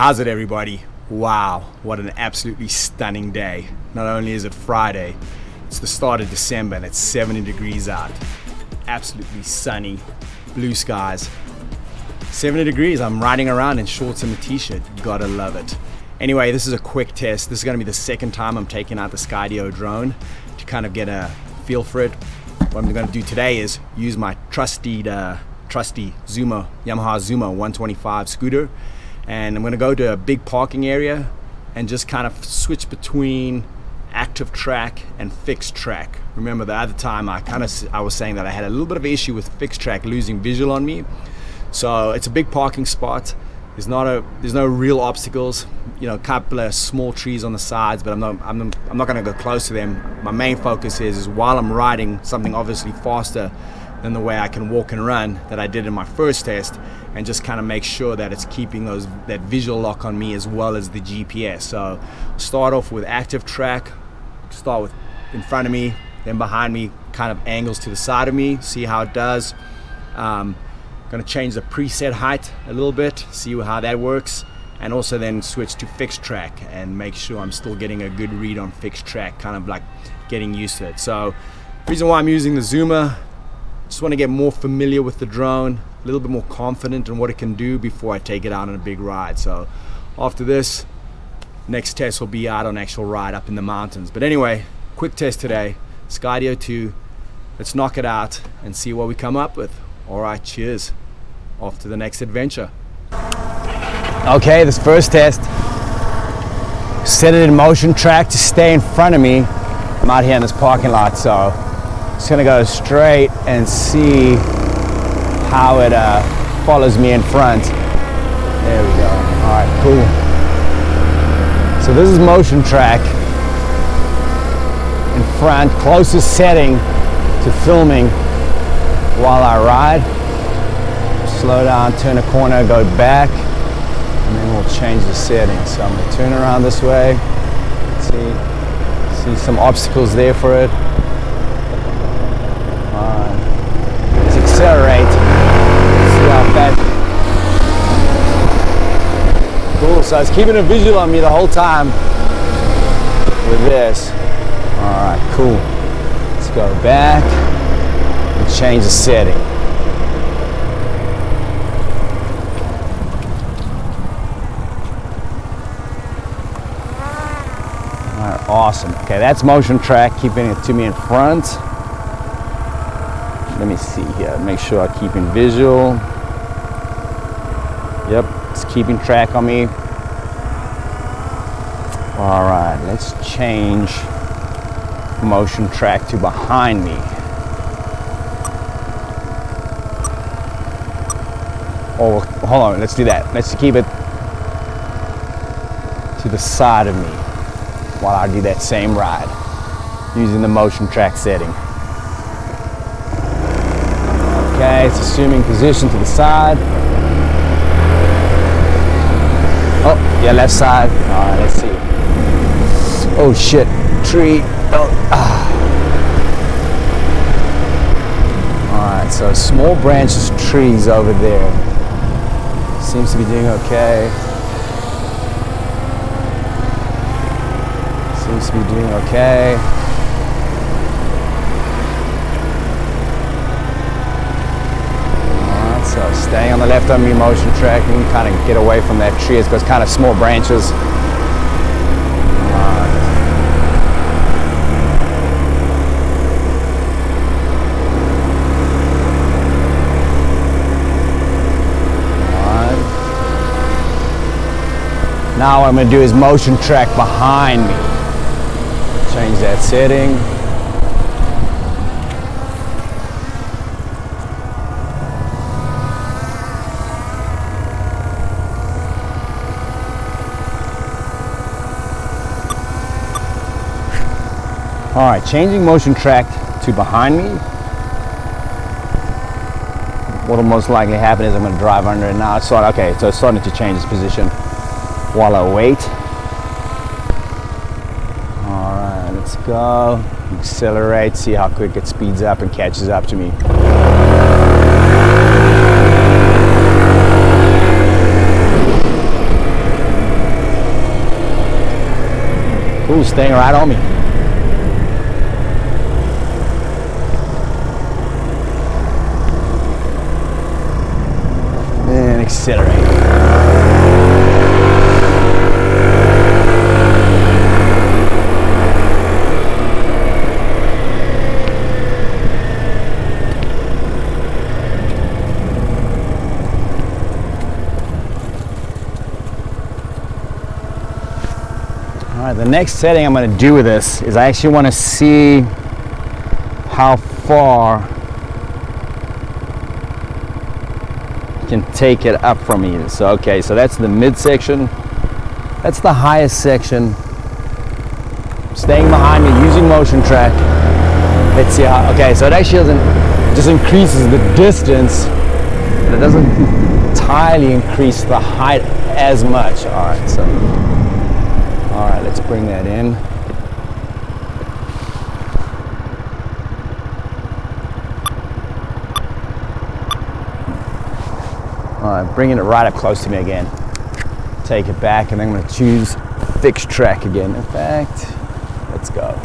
How's it, everybody? Wow, what an absolutely stunning day. Not only is it Friday, it's the start of December and it's 70 degrees out. Absolutely sunny, blue skies. 70 degrees, I'm riding around in shorts and a t-shirt. Gotta love it. Anyway, this is a quick test. This is gonna be the second time I'm taking out the SkyDio drone to kind of get a feel for it. What I'm gonna do today is use my trusty Zuma, Yamaha Zuma 125 scooter. And I'm gonna go to a big parking area and just kind of switch between active track and fixed track. Remember the other time I was saying that I had a little bit of an issue with fixed track losing visual on me. So it's a big parking spot. There's no real obstacles. You know, a couple of small trees on the sides, but I'm not gonna go close to them. My main focus is while I'm riding something obviously faster than the way I can walk and run that I did in my first test, and just kind of make sure that it's keeping that visual lock on me as well as the GPS. So start off with active track, start with in front of me, then behind me, kind of angles to the side of me, see how it does. Gonna change the preset height a little bit, see how that works, and also then switch to fixed track and make sure I'm still getting a good read on fixed track, kind of like getting used to it. So the reason why I'm using the Zuma, just want to get more familiar with the drone, a little bit more confident in what it can do before I take it out on a big ride. So after this, next test will be out on actual ride up in the mountains. But anyway, quick test today, SkyDio 2. Let's knock it out and see what we come up with. All right, cheers. Off to the next adventure. Okay, this first test, set it in motion track to stay in front of me. I'm out here in this parking lot, so just gonna go straight and see how it follows me in front. There we go. All right, cool. So this is motion track in front, closest setting to filming while I ride. Slow down, turn a corner, go back, and then we'll change the settings. So I'm gonna turn around this way. See some obstacles there for it. Let's accelerate. See how fast. Cool, so it's keeping a visual on me the whole time with this. All right, cool. Let's go back and change the setting. All right, awesome. Okay, that's motion track, keeping it to me in front. Let me see here, make sure I keep in visual. Yep, it's keeping track on me. All right, let's change motion track to behind me. Oh, hold on, let's do that. Let's keep it to the side of me while I do that same ride using the motion track setting. Okay, it's assuming position to the side. Oh, yeah, left side. All right, let's see. Oh shit, tree. Oh, ah. All right, so small branches, trees over there. Seems to be doing okay. Seems to be doing okay. Alright, so staying on the left of me motion track, you can kind of get away from that tree. It's got kind of small branches. Now what I'm going to do is motion track behind me. Change that setting. All right, changing motion track to behind me. What will most likely happen is I'm going to drive under it now. Okay, so it's starting to change its position while I wait. All right, let's go. Accelerate, see how quick it speeds up and catches up to me. Ooh, staying right on me. And accelerate. Alright, the next setting I'm going to do with this is I actually want to see how far I can take it up from here. So okay, so that's the midsection. That's the highest section. Staying behind me using motion track. Let's see how, okay, so it actually doesn't, just increases the distance, but it doesn't entirely increase the height as much. Alright, so alright, let's bring that in. Alright, bringing it right up close to me again. Take it back, and then I'm going to choose fixed track again. In fact, let's go.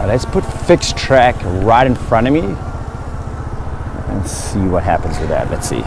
Let's put fixed track right in front of me and see what happens with that. Let's see.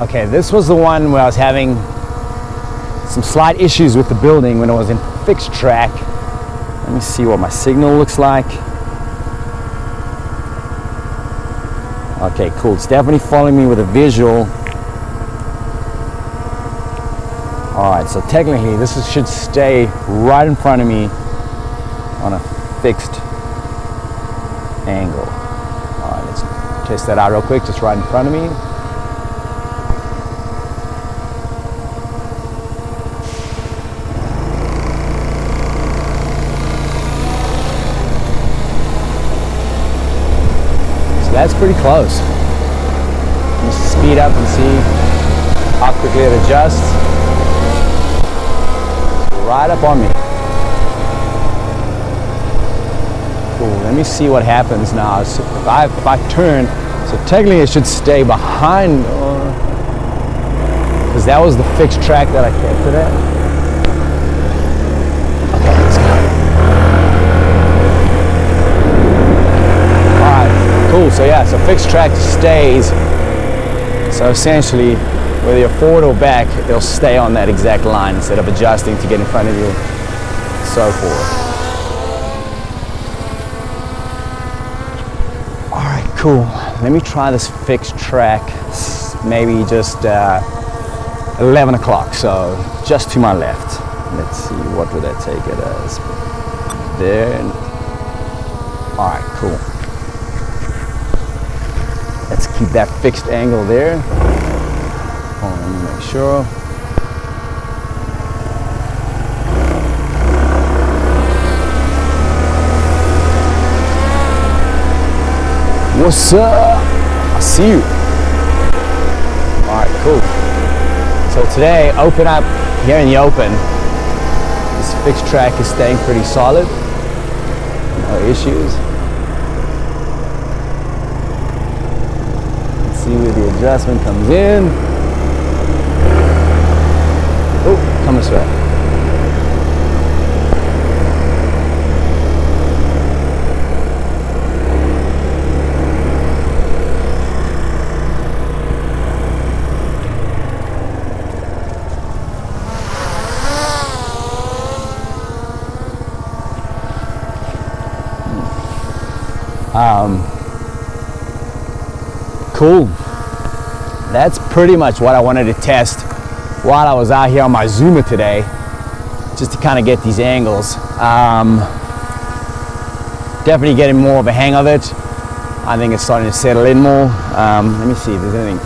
Okay, this was the one where I was having some slight issues with the building when I was in fixed track. Let me see what my signal looks like. Okay, cool. It's definitely following me with a visual. Alright, so technically this should stay right in front of me on a fixed angle. Alright, let's test that out real quick, just right in front of me. That's pretty close. Just speed up and see how quickly it adjusts. Right up on me. Cool. Let me see what happens now. So if I turn, so technically it should stay behind, because that was the fixed track that I kept it at. Okay, let's go. Alright. Cool, so yeah, so fixed track stays. So essentially, whether you're forward or back, it'll stay on that exact line instead of adjusting to get in front of you, so forth. Alright, cool. Let me try this fixed track, maybe just 11 o'clock, so just to my left. Let's see, what would that take it as? There. Alright, cool. Let's keep that fixed angle there. Hold on, let me make sure. What's up? I see you. Alright, cool. So today, open up here in the open. This fixed track is staying pretty solid. No issues. See where the adjustment comes in. Oh, come this way. cool. That's pretty much what I wanted to test while I was out here on my Zuma today, just to kind of get these angles. Definitely getting more of a hang of it. I think it's starting to settle in more. Let me see if there's anything.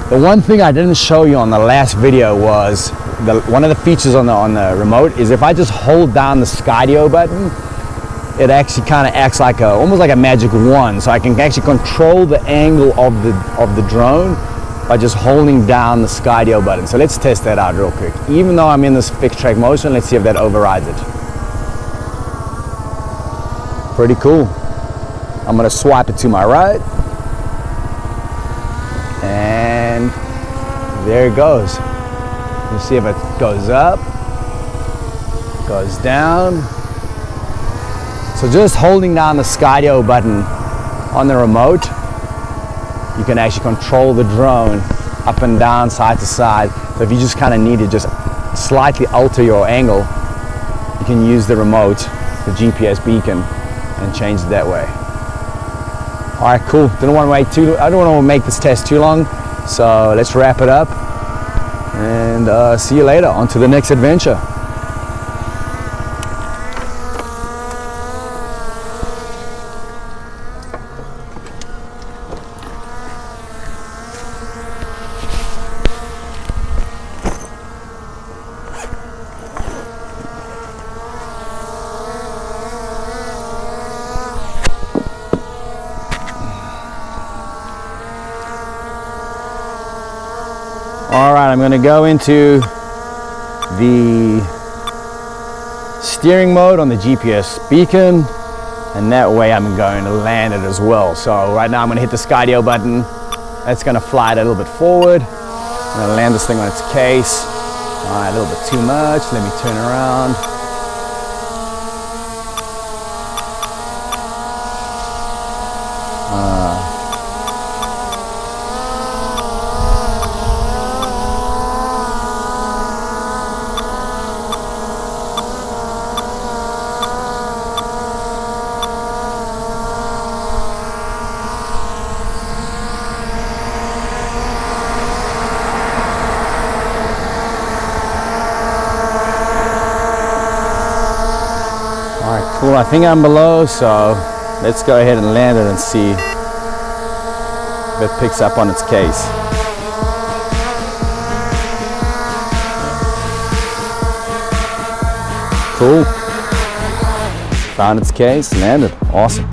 The one thing I didn't show you on the last video was one of the features on the remote is if I just hold down the SkyDio button, it actually kind of acts like almost like a magic wand. So I can actually control the angle of the drone by just holding down the SkyDio button. So let's test that out real quick. Even though I'm in this fixed track motion, let's see if that overrides it. Pretty cool. I'm gonna swipe it to my right. And there it goes. Let's see if it goes up, goes down. So just holding down the SkyDio button on the remote, you can actually control the drone up and down, side to side. So if you just kind of need to just slightly alter your angle, you can use the remote, the GPS beacon, and change it that way. All right, cool. I don't want to make this test too long, so let's wrap it up and see you later. On to the next adventure. All right, I'm gonna go into the steering mode on the GPS beacon, and that way I'm going to land it as well. So right now I'm gonna hit the SkyDio button. That's gonna fly it a little bit forward. I'm gonna land this thing on its case. All right, a little bit too much. Let me turn around. Alright, cool. I think I'm below, so let's go ahead and land it and see if it picks up on its case. Cool. Found its case, landed. Awesome.